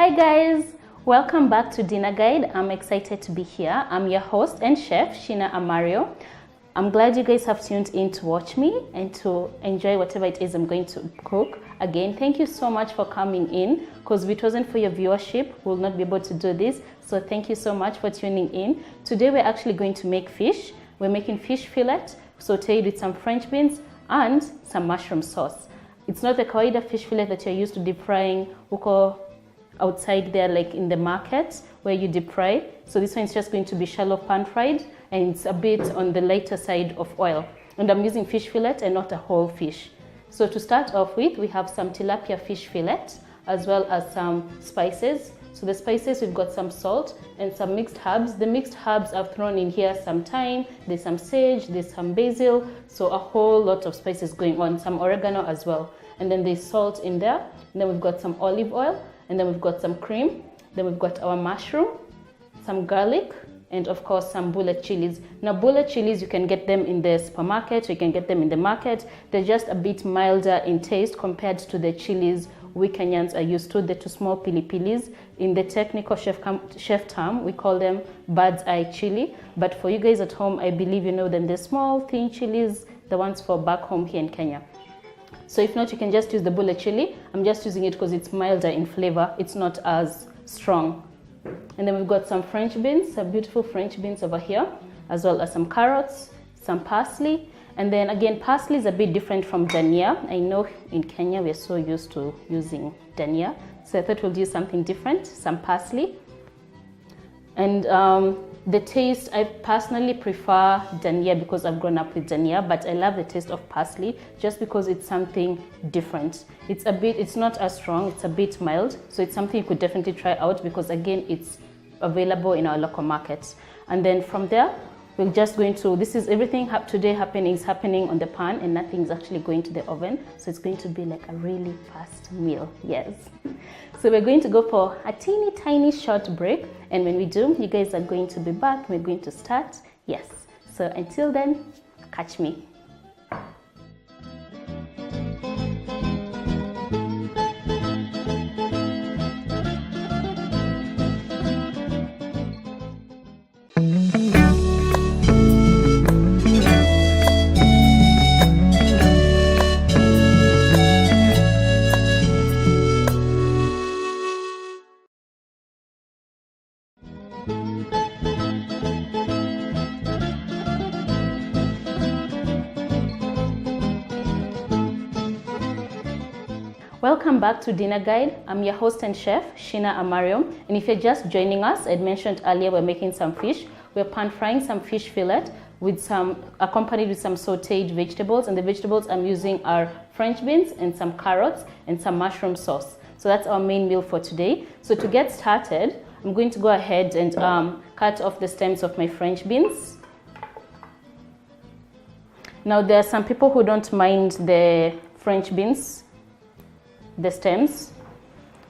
Hi guys, welcome back to Dinner Guide. I'm excited to be here. I'm your host and chef, Sheena Amario. I'm glad you guys have tuned in to watch me and to enjoy whatever it is I'm going to cook. Again, thank you so much for coming in, because if it wasn't for your viewership, we'll not be able to do this. So thank you so much for tuning in. Today we're actually going to make fish. We're making fish fillet, sauteed with some French beans and some mushroom sauce. It's not the kawaida fish fillet that you're used to deep frying huko outside there, like in the market where you deep fry. So this one is just going to be shallow pan fried, and it's a bit on the lighter side of oil. And I'm using fish fillet and not a whole fish. So to start off with, we have some tilapia fish fillet as well as some spices. So the spices, we've got some salt and some mixed herbs. The mixed herbs I've thrown in here some thyme, there's some sage, there's some basil, so a whole lot of spices going on, some oregano as well. And then there's salt in there. And then we've got some olive oil, and then we've got some cream. Then we've got our mushroom, some garlic, and of course some bullet chilies. Now bullet chilies, you can get them in the supermarket, you can get them in the market. They're just a bit milder in taste compared to the chilies we Kenyans are used to, the two small pili-pilis. In the technical chef term, we call them bird's eye chili. But for you guys at home, I believe you know them, the small thin chilies, the ones for back home here in Kenya. So if not, you can just use the bullet chili. I'm just using it because it's milder in flavor. It's not as strong. And then we've got some French beans, some beautiful French beans over here, as well as some carrots, some parsley. And then again, parsley is a bit different from dania. I know in Kenya we're so used to using dania, so I thought we'll do something different, some parsley. And the taste, I personally prefer dania because I've grown up with dania, but I love the taste of parsley just because it's something different. It's not as strong, it's a bit mild, so it's something you could definitely try out because again, it's available in our local markets. And then from there, we're just going to, this is everything today is happening on the pan and nothing is actually going to the oven. So it's going to be like a really fast meal, yes. So we're going to go for a teeny tiny short break. And when we do, you guys are going to be back. We're going to start, yes. So until then, catch me. Welcome back to Dinner Guide. I'm your host and chef, Sheena Amario. And if you're just joining us, I'd mentioned earlier we're making some fish. We're pan frying some fish fillet with accompanied with some sauteed vegetables. And the vegetables I'm using are French beans and some carrots and some mushroom sauce. So that's our main meal for today. So to get started, I'm going to go ahead and cut off the stems of my French beans. Now there are some people who don't mind the French beans, the stems,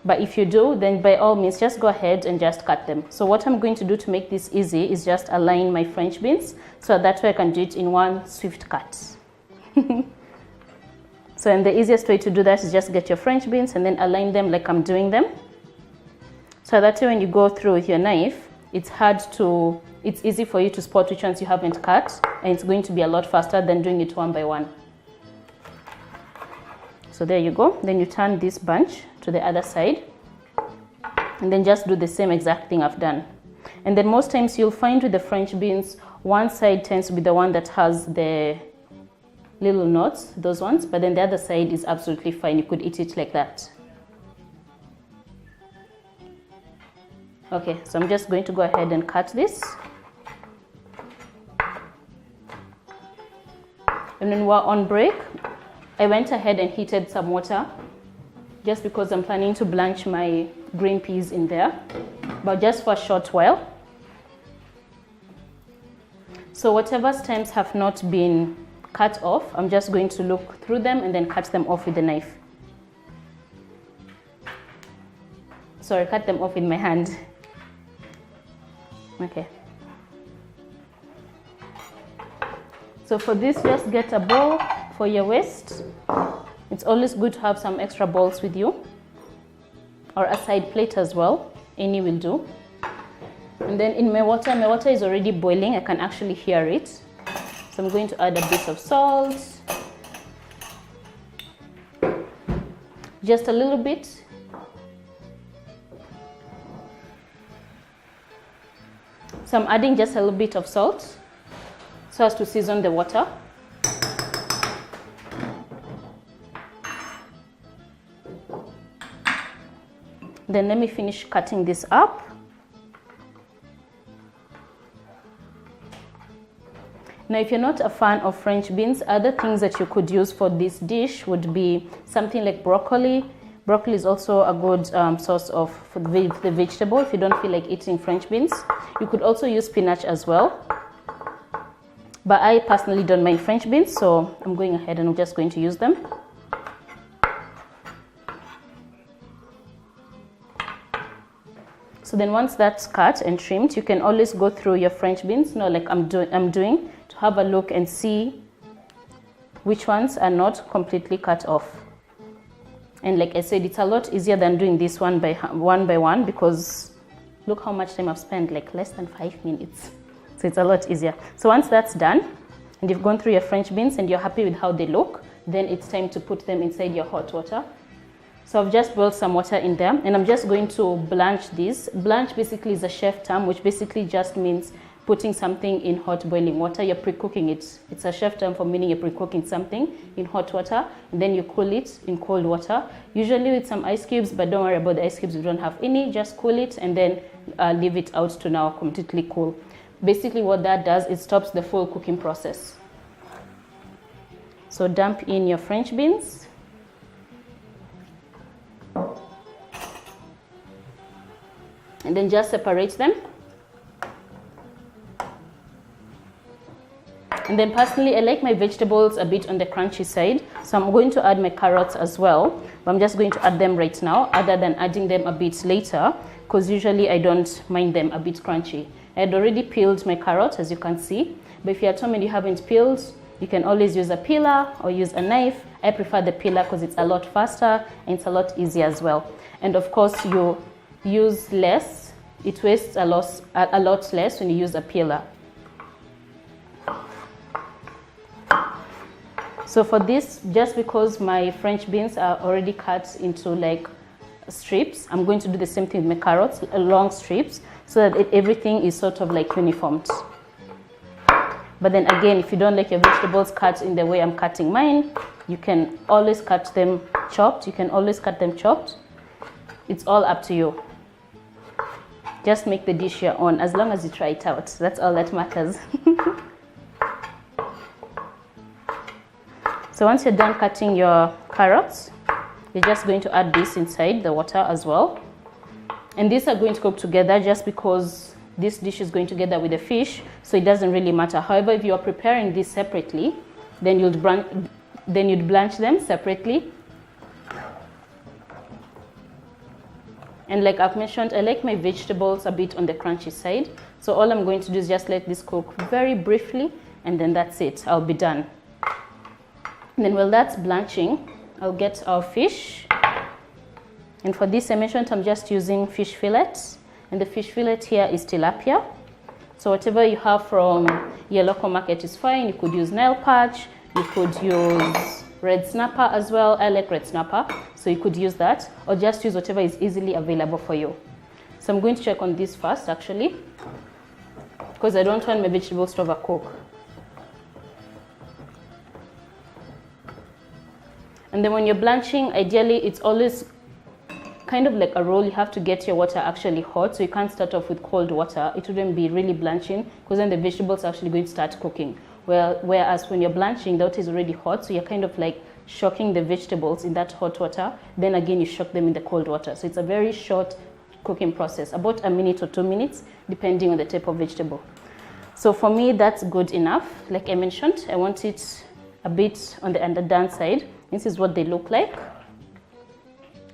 but if you do, then by all means just go ahead and just cut them. So what I'm going to do to make this easy is just align my French beans so that way I can do it in one swift cut. So and the easiest way to do that is just get your French beans and then align them like I'm doing them. So that way when you go through with your knife, it's easy for you to spot which ones you haven't cut, and it's going to be a lot faster than doing it one by one. So there you go. Then you turn this bunch to the other side and then just do the same exact thing I've done. And then most times you'll find with the French beans, one side tends to be the one that has the little knots, those ones, but then the other side is absolutely fine. You could eat it like that. Okay, so I'm just going to go ahead and cut this. And then we're on break. I went ahead and heated some water just because I'm planning to blanch my green peas in there, but just for a short while. So whatever stems have not been cut off, I'm just going to look through them and then cut them off with the knife. Sorry, cut them off with my hand. Okay. So for this, just get a bowl for your waist. It's always good to have some extra balls with you. or a side plate as well. Any will do. And then in my water is already boiling. I can actually hear it. So I'm going to add a bit of salt. Just a little bit. So I'm adding just a little bit of salt so as to season the water. Then let me finish cutting this up. Now, if you're not a fan of French beans, other things that you could use for this dish would be something like broccoli. Broccoli is also a good source of the vegetable if you don't feel like eating French beans. You could also use spinach as well. But I personally don't mind French beans, so I'm going ahead and I'm just going to use them. So then once that's cut and trimmed, you can always go through your French beans, like I'm doing, to have a look and see which ones are not completely cut off. And like I said, it's a lot easier than doing this one by one because look how much time I've spent, like less than 5 minutes. So it's a lot easier. So once that's done and you've gone through your French beans and you're happy with how they look, then it's time to put them inside your hot water. So I've just boiled some water in there and I'm just going to blanch this. Blanch basically is a chef term, which basically just means putting something in hot boiling water. You're pre-cooking it. It's a chef term for meaning you're pre-cooking something in hot water and then you cool it in cold water. Usually with some ice cubes, but don't worry about the ice cubes if you don't have any. Just cool it and then leave it out to now completely cool. Basically what that does, it stops the full cooking process. So dump in your French beans. And then just separate them. And then personally, I like my vegetables a bit on the crunchy side. So I'm going to add my carrots as well. But I'm just going to add them right now, other than adding them a bit later, because usually I don't mind them a bit crunchy. I had already peeled my carrot, as you can see. But if you're at home and you haven't peeled, you can always use a peeler or use a knife. I prefer the peeler because it's a lot faster and it's a lot easier as well. And of course, you use less. It wastes a lot less when you use a peeler. So for this, just because my French beans are already cut into like strips, I'm going to do the same thing with my carrots, long strips, so that everything is sort of like uniformed. But then again, if you don't like your vegetables cut in the way I'm cutting mine, you can always cut them chopped. You can always cut them chopped. It's all up to you. Just make the dish your own, as long as you try it out. That's all that matters. So once you're done cutting your carrots, you're just going to add this inside the water as well. And these are going to cook together just because this dish is going together with the fish, so it doesn't really matter. However, if you're preparing this separately, then you'd blanch them separately. And like I've mentioned, I like my vegetables a bit on the crunchy side. So all I'm going to do is just let this cook very briefly, and then that's it. I'll be done. And then while that's blanching, I'll get our fish. And for this, I mentioned I'm just using fish fillets. And the fish fillet here is tilapia. So whatever you have from your local market is fine. You could use Nile perch. You could use red snapper as well. I like red snapper, so you could use that. Or just use whatever is easily available for you. So I'm going to check on this first, actually, because I don't want my vegetables to overcook. And then when you're blanching, ideally, it's always kind of like a roll. You have to get your water actually hot, so you can't start off with cold water. It wouldn't be really blanching, because then the vegetables are actually going to start cooking. Whereas when you're blanching, the water is already hot, so you're kind of like shocking the vegetables in that hot water. Then again, you shock them in the cold water. So it's a very short cooking process, about 1 minute or 2 minutes, depending on the type of vegetable. So for me, that's good enough. Like I mentioned, I want it a bit on the underdone side. This is what they look like.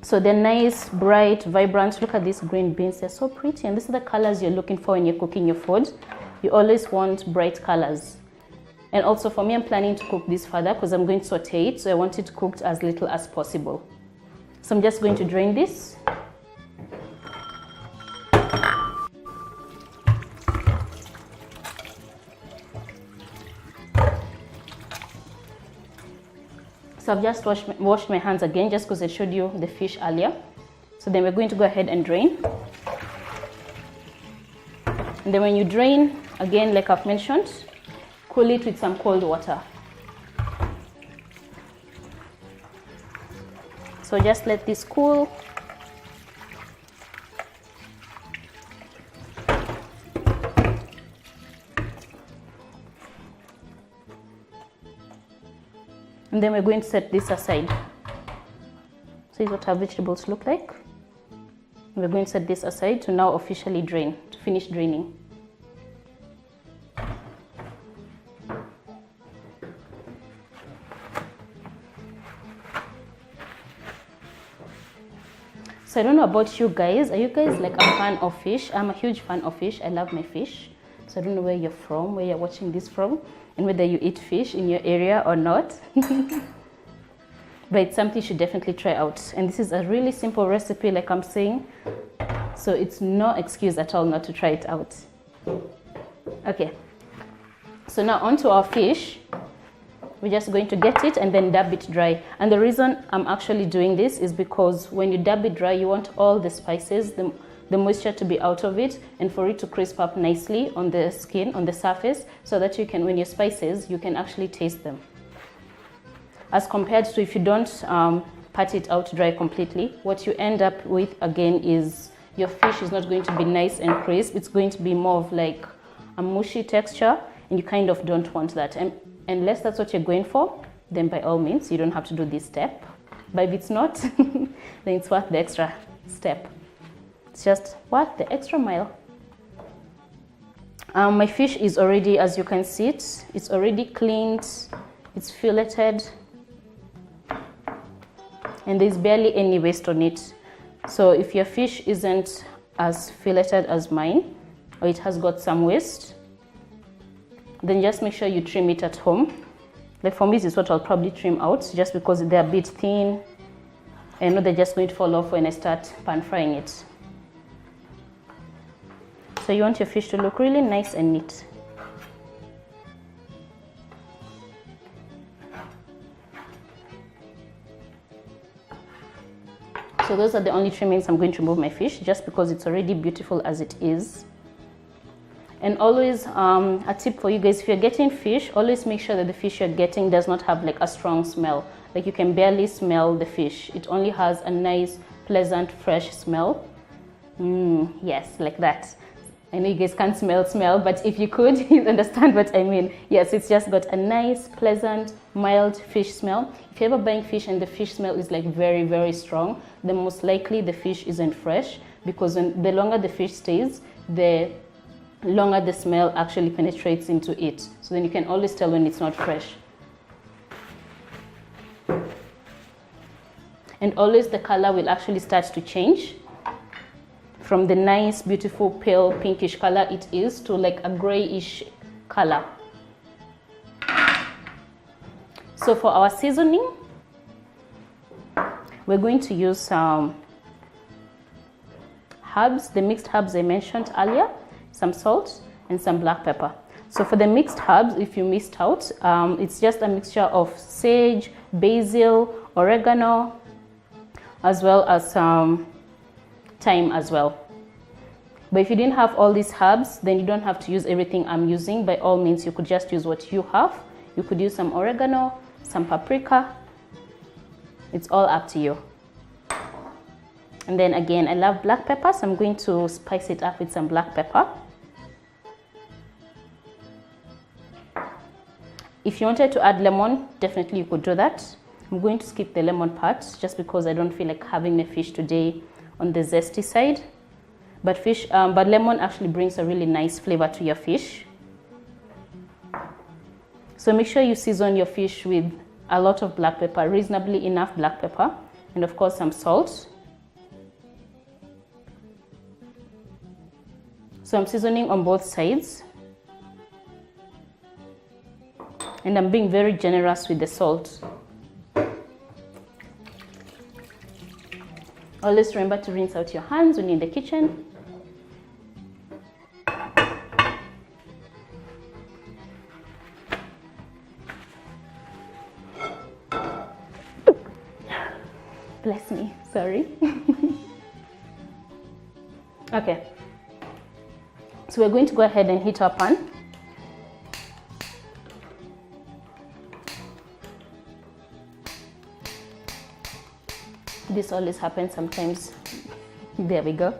So they're nice, bright, vibrant. Look at these green beans. They're so pretty. And these are the colors you're looking for when you're cooking your food. You always want bright colors. And also for me, I'm planning to cook this further because I'm going to saute it. So I want it cooked as little as possible. So I'm just going to drain this. So I've just washed my hands again just because I showed you the fish earlier. So then we're going to go ahead and drain. And then when you drain, again, like I've mentioned, cool it with some cold water. So just let this cool. And then we're going to set this aside. So here's what our vegetables look like. We're going to set this aside to now officially drain, to finish draining. So I don't know about you guys. Are you guys like a fan of fish? I'm a huge fan of fish. I love my fish. So I don't know where you're from, where you're watching this from, and whether you eat fish in your area or not. But it's something you should definitely try out. And this is a really simple recipe, like I'm saying. So it's no excuse at all not to try it out. Okay. So now onto our fish. We're just going to get it and then dab it dry. And the reason I'm actually doing this is because when you dab it dry, you want all the spices, the moisture to be out of it, and for it to crisp up nicely on the skin, on the surface, so that you can, when you spices, you can actually taste them. As compared to if you don't pat it out dry completely, what you end up with again is your fish is not going to be nice and crisp. It's going to be more of like a mushy texture, and you kind of don't want that. And unless that's what you're going for, then by all means, you don't have to do this step. But if it's not, then it's worth the extra step. It's just worth the extra mile. My fish is already, as you can see it's already cleaned, it's filleted, and there's barely any waste on it. So if your fish isn't as filleted as mine, or it has got some waste, then just make sure you trim it at home. Like for me, this is what I'll probably trim out, just because they're a bit thin. I know they're just going to fall off when I start pan frying it. So you want your fish to look really nice and neat. So those are the only trimmings I'm going to remove my fish, just because it's already beautiful as it is. And always a tip for you guys, if you're getting fish, always make sure that the fish you're getting does not have like a strong smell. Like you can barely smell the fish. It only has a nice, pleasant, fresh smell. Yes, like that. I know you guys can't smell, but if you could, you'd understand what I mean. Yes, it's just got a nice, pleasant, mild fish smell. If you're ever buying fish and the fish smell is like very, very strong, then most likely the fish isn't fresh, because the longer the fish stays, the longer the smell actually penetrates into it. So then you can always tell when it's not fresh. And always the color will actually start to change from the nice, beautiful, pale, pinkish color it is to like a grayish color. So for our seasoning, we're going to use some herbs, the mixed herbs I mentioned earlier, some salt and some black pepper. So for the mixed herbs, if you missed out, it's just a mixture of sage, basil, oregano, as well as thyme as well. But if you didn't have all these herbs, then you don't have to use everything I'm using. By all means, you could just use what you have. You could use some oregano, some paprika. It's all up to you. And then again, I love black pepper, so I'm going to spice it up with some black pepper. If you wanted to add lemon, definitely you could do that. I'm going to skip the lemon part just because I don't feel like having the fish today on the zesty side. But lemon actually brings a really nice flavor to your fish. So make sure you season your fish with a lot of black pepper, reasonably enough black pepper, and of course some salt. So I'm seasoning on both sides. And I'm being very generous with the salt. Always remember to rinse out your hands when you're in the kitchen. Okay, so we're going to go ahead and heat our pan. This always happens sometimes. There we go.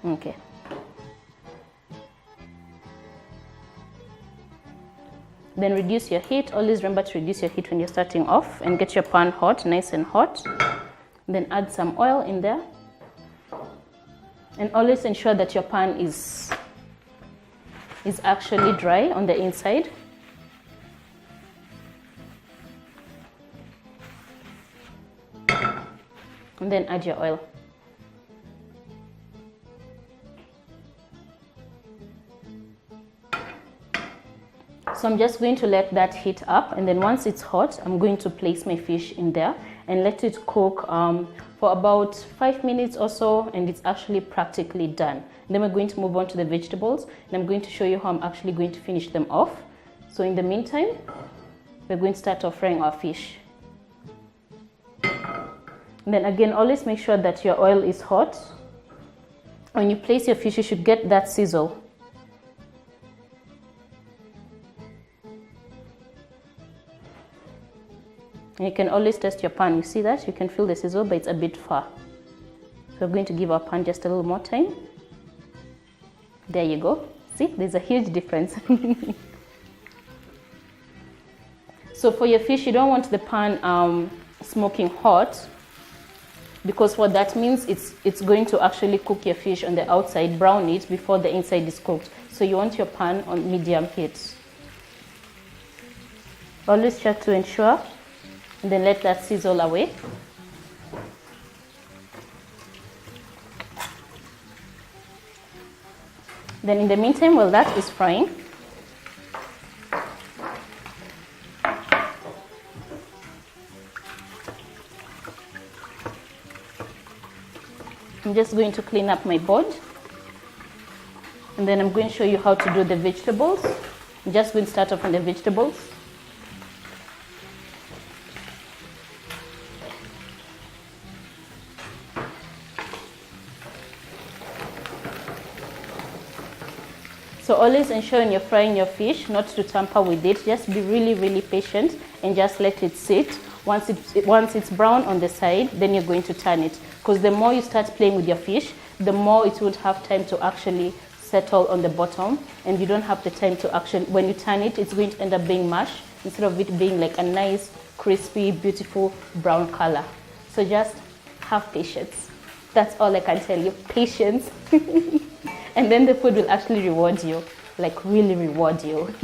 Okay. Then reduce your heat. Always remember to reduce your heat when you're starting off, and get your pan hot, nice and hot. Then add some oil in there. And always ensure that your pan is actually dry on the inside. And then add your oil. So I'm just going to let that heat up, and then once it's hot, I'm going to place my fish in there and let it cook for about 5 minutes or so, and it's actually practically done. And then we're going to move on to the vegetables, and I'm going to show you how I'm actually going to finish them off. So in the meantime, we're going to start off frying our fish. And then again, always make sure that your oil is hot. When you place your fish, you should get that sizzle. And you can always test your pan. You see that? You can feel the sizzle, but it's a bit far. So we're going to give our pan just a little more time. There you go. See, there's a huge difference. So for your fish, you don't want the pan smoking hot, because what that means, it's going to actually cook your fish on the outside, brown it before the inside is cooked. So you want your pan on medium heat. Always check to ensure, and then let that sizzle away. Then in the meantime, while that is frying, I'm just going to clean up my board, and then I'm going to show you how to do the vegetables. I'm just going to start off on the vegetables. So always ensure when you're frying your fish not to tamper with it. Just be really, really patient and just let it sit. Once it's brown on the side, then you're going to turn it. Because the more you start playing with your fish, the more it would have time to actually settle on the bottom. And you don't have the time to actually, when you turn it, it's going to end up being mush instead of it being like a nice, crispy, beautiful brown color. So just have patience. That's all I can tell you. Patience. And then the food will actually reward you, like really reward you.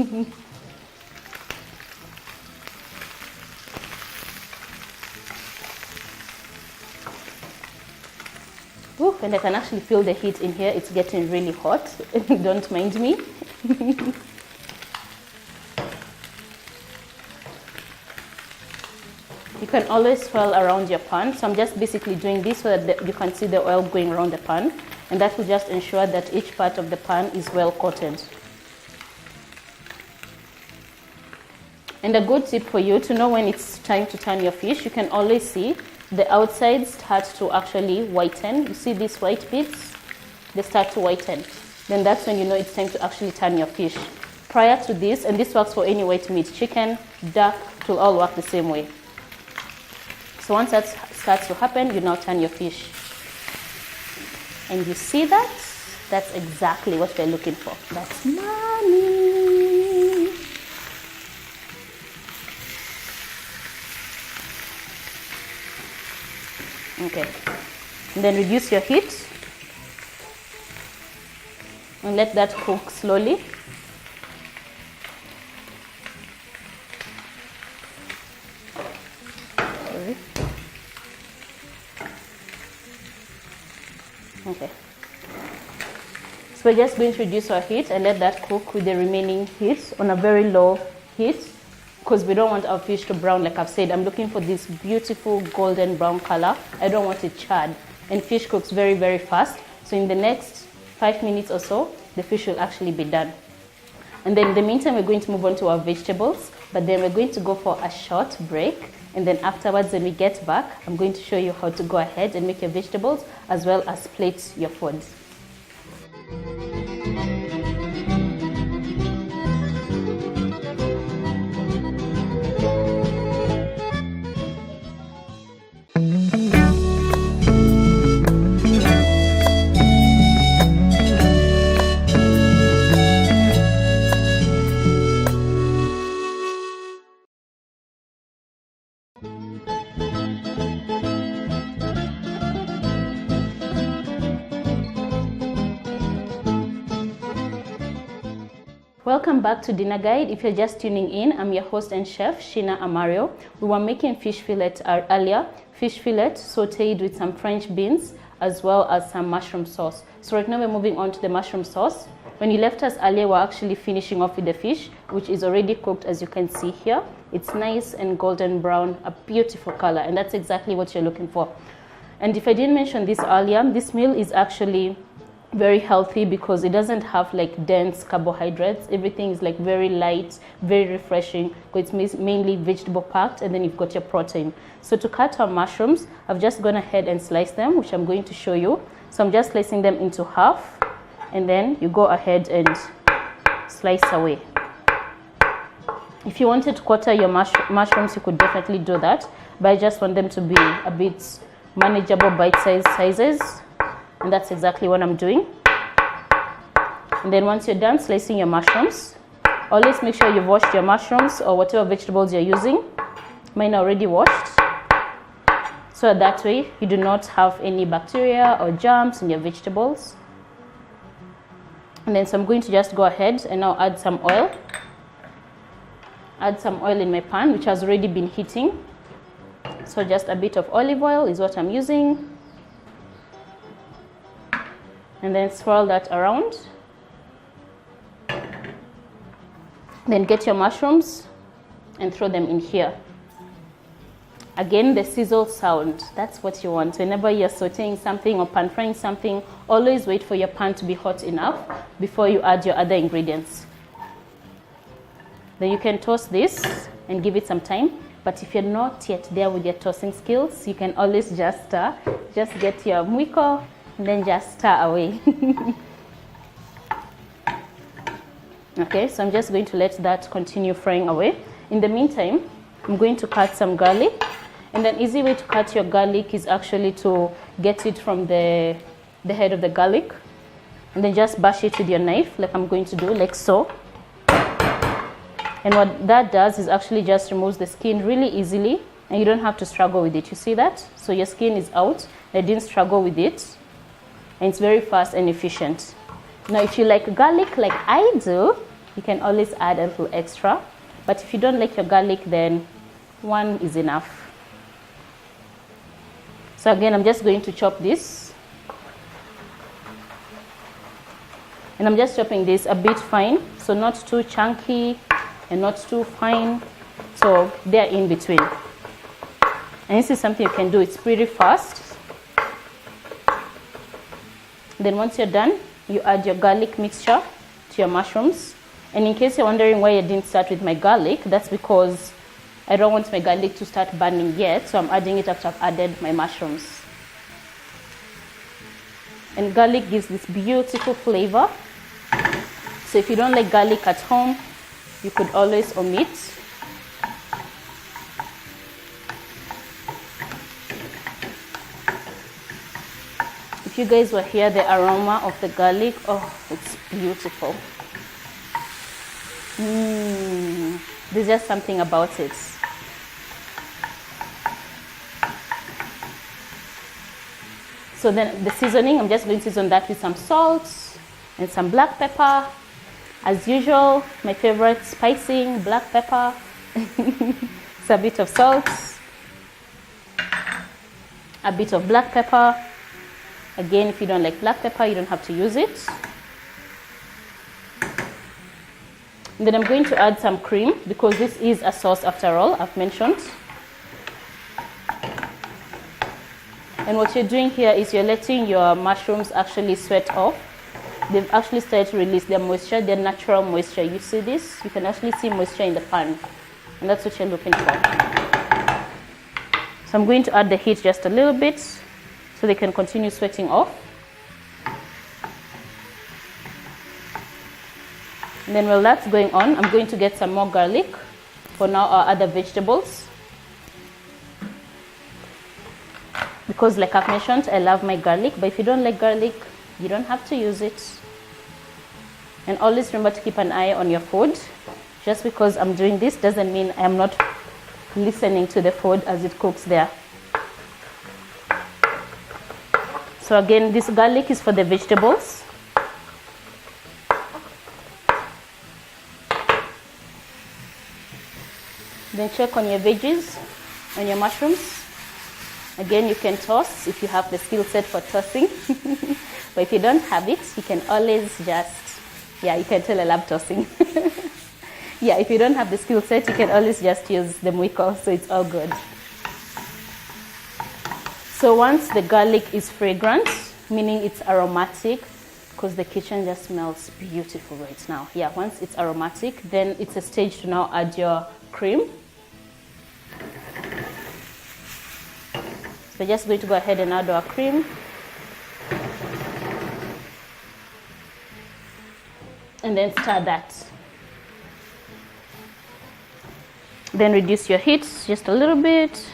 Ooh, and I can actually feel the heat in here. It's getting really hot. Don't mind me. You can always swirl around your pan. So I'm just basically doing this so that you can see the oil going around the pan. And that will just ensure that each part of the pan is well coated. And a good tip for you to know when it's time to turn your fish, you can always see the outside starts to actually whiten. You see these white bits? They start to whiten. Then that's when you know it's time to actually turn your fish. Prior to this, and this works for any white meat, chicken, duck, it will all work the same way. So once that starts to happen, you now turn your fish. And you see that? That's exactly what we're looking for. That's money. Okay. And then reduce your heat. And let that cook slowly. Okay. So we're just going to reduce our heat and let that cook with the remaining heat on a very low heat, because we don't want our fish to brown. Like I've said, I'm looking for this beautiful golden brown color. I don't want it charred. And fish cooks very, very fast. So in the next 5 minutes or so, the fish will actually be done. And then in the meantime, we're going to move on to our vegetables. but then we're going to go for a short break. And then afterwards, when we get back, I'm going to show you how to go ahead and make your vegetables as well as plate your food. Welcome back to Dinner Guide. If you're just tuning in, I'm your host and chef, Sheena Amario. We were making fish fillet earlier. Fish fillet sauteed with some French beans as well as some mushroom sauce. So right now we're moving on to the mushroom sauce. When you left us earlier, we're actually finishing off with the fish, which is already cooked, as you can see here. It's nice and golden brown, a beautiful color, and that's exactly what you're looking for. And if I didn't mention this earlier, this meal is actually very healthy because it doesn't have like dense carbohydrates. Everything is like very light, very refreshing, because it's mainly vegetable packed, and then you've got your protein. So to cut our mushrooms, I've just gone ahead and sliced them, which I'm going to show you. So I'm just slicing them into half, and then you go ahead and slice away. If you wanted to quarter your mushrooms, you could definitely do that, but I just want them to be a bit manageable bite-sized sizes. And that's exactly what I'm doing. And then once you're done slicing your mushrooms, always make sure you've washed your mushrooms or whatever vegetables you're using. Mine are already washed. So that way you do not have any bacteria or germs in your vegetables. And then so I'm going to just go ahead and now add some oil. Add some oil in my pan, which has already been heating. So just a bit of olive oil is what I'm using. And then swirl that around. Then get your mushrooms and throw them in here. Again, the sizzle sound, that's what you want. Whenever you're sauteing something or pan frying something, always wait for your pan to be hot enough before you add your other ingredients. Then you can toss this and give it some time. But if you're not yet there with your tossing skills, you can always just get your mwiko and then just stir away. Okay, so I'm just going to let that continue frying away. In the meantime, I'm going to cut some garlic. And an easy way to cut your garlic is actually to get it from the head of the garlic. And then just bash it with your knife, like I'm going to do, like so. And what that does is actually just removes the skin really easily, and you don't have to struggle with it. You see that? So your skin is out. I didn't struggle with it. And it's very fast and efficient. Now, if you like garlic like I do, you can always add a little extra. But if you don't like your garlic, then one is enough. So again, I'm just going to chop this. And I'm just chopping this a bit fine, so not too chunky and not too fine. So they're in between. And this is something you can do. It's pretty fast. Then once you're done, you add your garlic mixture to your mushrooms. And in case you're wondering why I didn't start with my garlic, that's because I don't want my garlic to start burning yet, so I'm adding it after I've added my mushrooms. And garlic gives this beautiful flavor. So if you don't like garlic at home, you could always omit. If you guys were here, the aroma of the garlic, oh, it's beautiful. There's just something about it. So then the seasoning, I'm just going to season that with some salt and some black pepper. As usual, my favorite spicing, black pepper. So a bit of salt, a bit of black pepper. Again, if you don't like black pepper, you don't have to use it. And then I'm going to add some cream because this is a sauce after all, I've mentioned. And what you're doing here is you're letting your mushrooms actually sweat off. They've actually started to release their moisture, their natural moisture. You see this? You can actually see moisture in the pan. and that's what you're looking for. So I'm going to add the heat just a little bit so they can continue sweating off. And then while that's going on, I'm going to get some more garlic for now our other vegetables. Because like I've mentioned, I love my garlic, but if you don't like garlic, you don't have to use it. And always remember to keep an eye on your food. Just because I'm doing this doesn't mean I'm not listening to the food as it cooks there. So again, this garlic is for the vegetables. Then check on your veggies, on your mushrooms. Again, you can toss if you have the skill set for tossing. But if you don't have it, you can always just, yeah, you can tell I love tossing. Yeah, if you don't have the skill set, you can always just use the mwiko, so it's all good. So once the garlic is fragrant, meaning it's aromatic, because the kitchen just smells beautiful right now. Yeah, once it's aromatic, then it's a stage to now add your cream. So we're just going to go ahead and add our cream. And then stir that. Then reduce your heat just a little bit.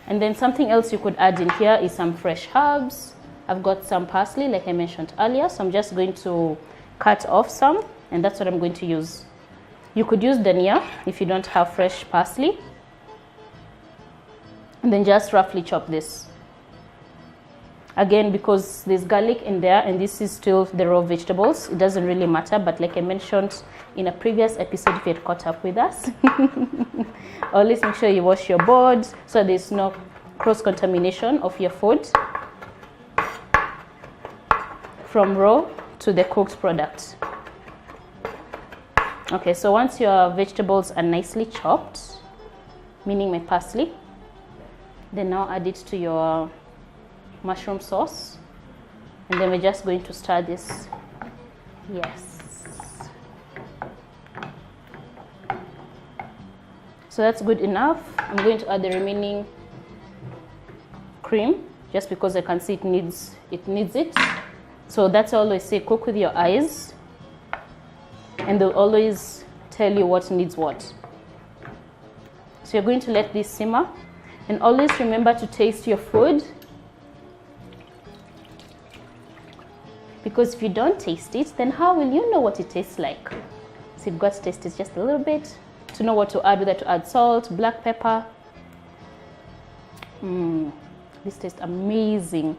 And then something else you could add in here is some fresh herbs. I've got some parsley, like I mentioned earlier, so I'm just going to cut off some, and that's what I'm going to use. You could use dhania if you don't have fresh parsley. And then just roughly chop this. Again, because there's garlic in there and this is still the raw vegetables, it doesn't really matter. But like I mentioned in a previous episode, if you had caught up with us, always make sure you wash your boards so there's no cross-contamination of your food from raw to the cooked product. Okay, so once your vegetables are nicely chopped, meaning my parsley, then now add it to your mushroom sauce, and then we're just going to stir this. Yes. So that's good enough. I'm going to add the remaining cream just because I can see it needs it. So that's why I always say cook with your eyes, and they'll always tell you what needs what. So you're going to let this simmer, and always remember to taste your food, because if you don't taste it, then how will you know what it tastes like? So you've got to taste it just a little bit to know what to add, whether to add salt, black pepper. This tastes amazing.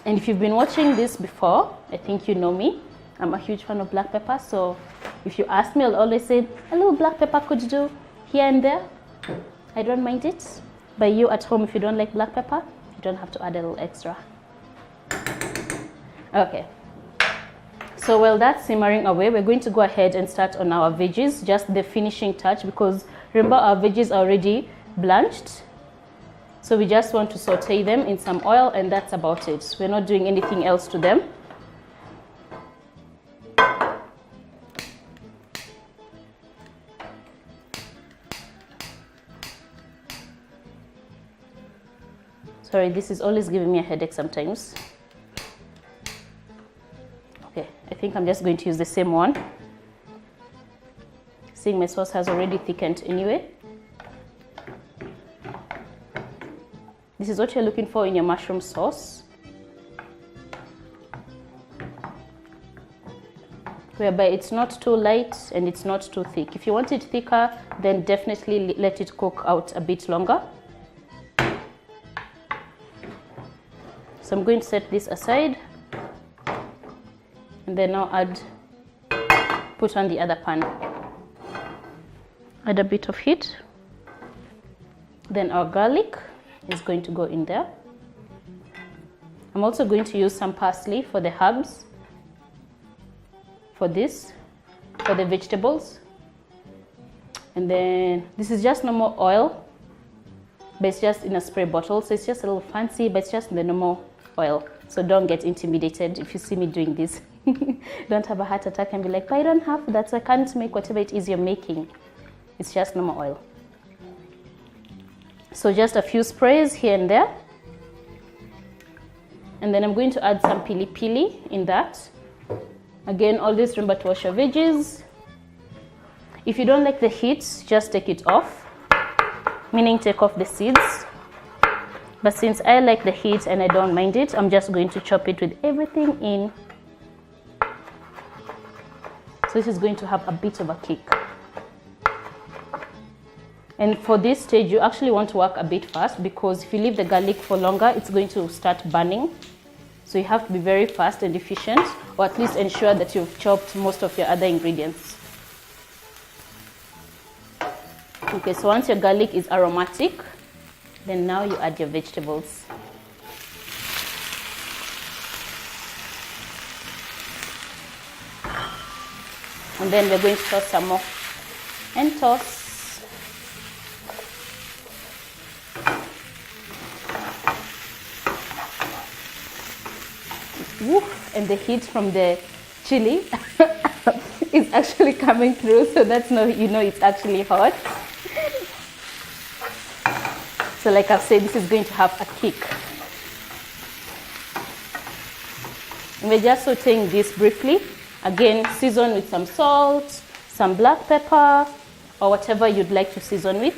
And if you've been watching this before, I think you know me. I'm a huge fan of black pepper, so if you ask me, I'll always say a little black pepper could do here and there. I don't mind it. But you at home, if you don't like black pepper, you don't have to add a little extra. Okay. So while that's simmering away, we're going to go ahead and start on our veggies, just the finishing touch, because remember our veggies are already blanched. So we just want to saute them in some oil, and that's about it. We're not doing anything else to them. Sorry, this is always giving me a headache sometimes. Okay, I think I'm just going to use the same one. Seeing my sauce has already thickened anyway. This is what you're looking for in your mushroom sauce, whereby it's not too light and it's not too thick. If you want it thicker, then definitely let it cook out a bit longer. So I'm going to set this aside, and then now put on the other pan. Add a bit of heat. Then our garlic is going to go in there. I'm also going to use some parsley for the herbs, for the vegetables. And then this is just normal oil, but it's just in a spray bottle, so it's just a little fancy, but it's just the normal oil. So don't get intimidated if you see me doing this. Don't have a heart attack and be like, but I don't have that, so I can't make whatever it is you're making. It's just normal oil. So just a few sprays here and there. And then I'm going to add some pili pili in that. Again, always remember to wash your veggies. If you don't like the heat, just take it off, meaning take off the seeds. But since I like the heat and I don't mind it, I'm just going to chop it with everything in. So this is going to have a bit of a kick. And for this stage, you actually want to work a bit fast, because if you leave the garlic for longer, it's going to start burning. So you have to be very fast and efficient, or at least ensure that you've chopped most of your other ingredients. Okay, so once your garlic is aromatic, then now you add your vegetables. And then we're going to toss some more. And toss. Woo, and the heat from the chili is actually coming through, so that's no, you know it's actually hot. So like I've said, this is going to have a kick. And we're just sauteing this briefly. Again, season with some salt, some black pepper, or whatever you'd like to season with.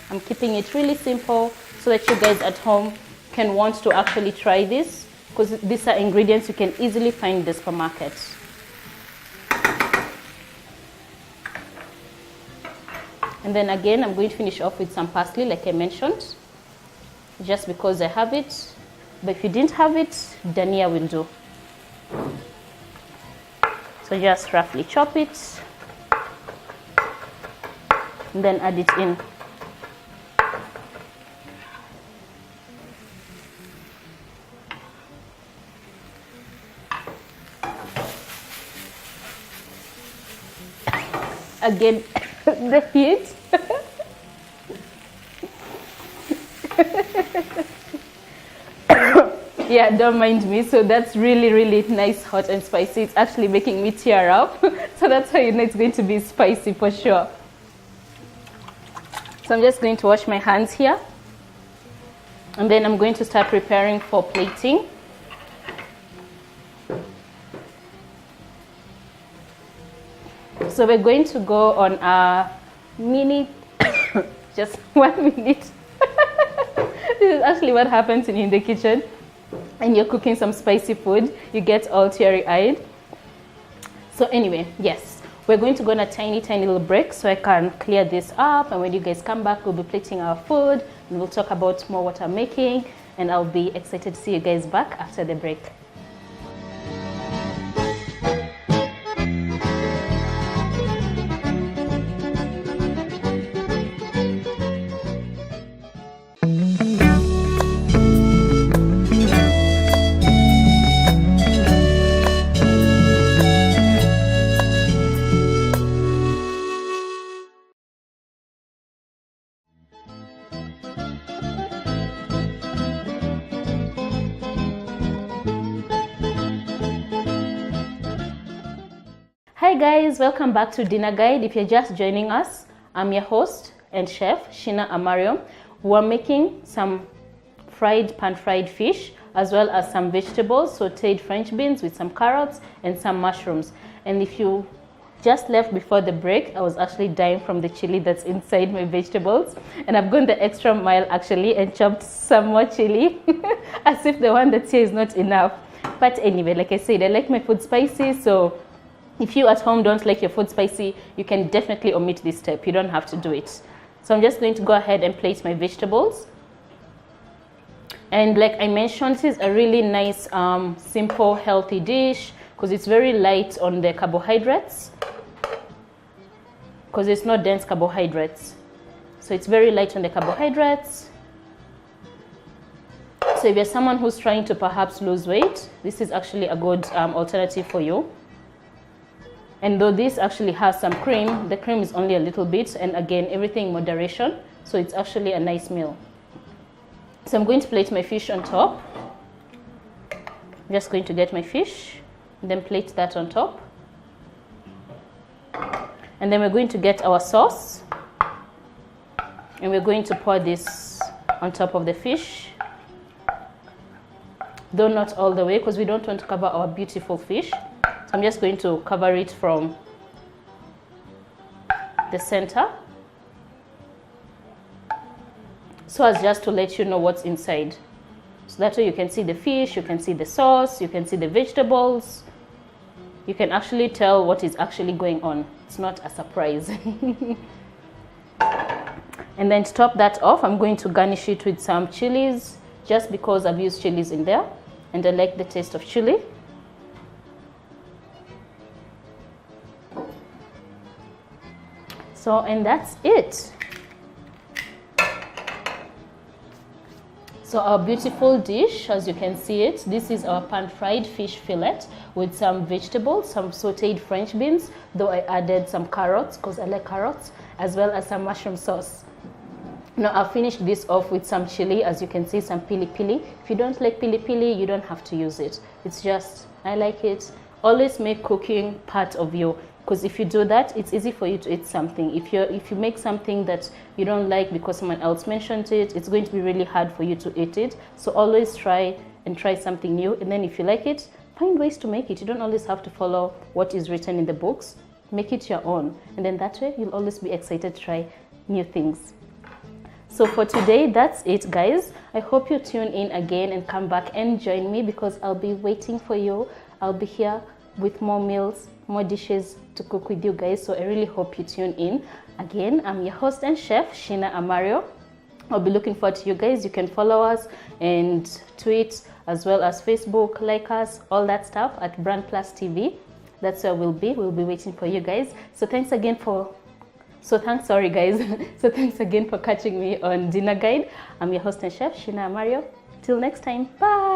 I'm keeping it really simple so that you guys at home can want to actually try this, because these are ingredients you can easily find in the supermarket. And then again, I'm going to finish off with some parsley, like I mentioned, just because I have it. But if you didn't have it, dhania will do. So just roughly chop it, and then add it in. Again, the heat. Yeah, don't mind me. So that's really, really nice, hot and spicy. It's actually making me tear up. So that's how you know it's going to be spicy for sure. So I'm just going to wash my hands here. And then I'm going to start preparing for plating. So we're going to go on a mini, just 1 minute. This is actually what happens when you're in the kitchen and you're cooking some spicy food. You get all teary-eyed. So anyway, yes, we're going to go on a tiny little break so I can clear this up. And when you guys come back, we'll be plating our food and we'll talk about more what I'm making. And I'll be excited to see you guys back after the break. Hi guys, welcome back to Dinner Guide. If you're just joining us, I'm your host and chef, Sheena Amario. We're making some pan-fried fish, as well as some vegetables, sauteed French beans with some carrots and some mushrooms. And if you just left before the break, I was actually dying from the chili that's inside my vegetables. And I've gone the extra mile actually and chopped some more chili, as if the one that's here is not enough. But anyway, like I said, I like my food spicy, so if you at home don't like your food spicy, you can definitely omit this step. You don't have to do it. So I'm just going to go ahead and plate my vegetables. And like I mentioned, this is a really nice, simple, healthy dish because it's very light on the carbohydrates, because it's not dense carbohydrates. So it's very light on the carbohydrates. So if you're someone who's trying to perhaps lose weight, this is actually a good alternative for you. And though this actually has some cream, the cream is only a little bit, and again, everything in moderation. So it's actually a nice meal. So I'm going to plate my fish on top. I'm just going to get my fish and then plate that on top. And then we're going to get our sauce and we're going to pour this on top of the fish, though not all the way because we don't want to cover our beautiful fish. So I'm just going to cover it from the center so as just to let you know what's inside. So that way you can see the fish, you can see the sauce, you can see the vegetables. You can actually tell what is actually going on. It's not a surprise. And then to top that off, I'm going to garnish it with some chilies, just because I've used chilies in there and I like the taste of chili. So, and that's it. So our beautiful dish, as you can see it, this is our pan-fried fish fillet with some vegetables, some sauteed French beans, though I added some carrots because I like carrots, as well as some mushroom sauce. Now I'll finish this off with some chili, as you can see, some pili pili. If you don't like pili pili, you don't have to use it. It's just, I like it. Always make cooking part of you, because if you do that, it's easy for you to eat something. If you make something that you don't like because someone else mentioned it, it's going to be really hard for you to eat it. So always try something new, and then if you like it, find ways to make it. You don't always have to follow what is written in the books. Make it your own, and then that way you'll always be excited to try new things. So for today, that's it, guys. I hope you tune in again and come back and join me, because I'll be waiting for you. I'll be here with more meals, more dishes to cook with you guys. So I really hope you tune in. Again, I'm your host and chef, Sheena Amario. I'll be looking forward to you guys. You can follow us and tweet, as well as Facebook, like us, all that stuff at Brand Plus TV. That's where we'll be. We'll be waiting for you guys. So thanks again for thanks again for catching me on Dinner Guide. I'm your host and chef, Sheena Amario. Till next time, bye.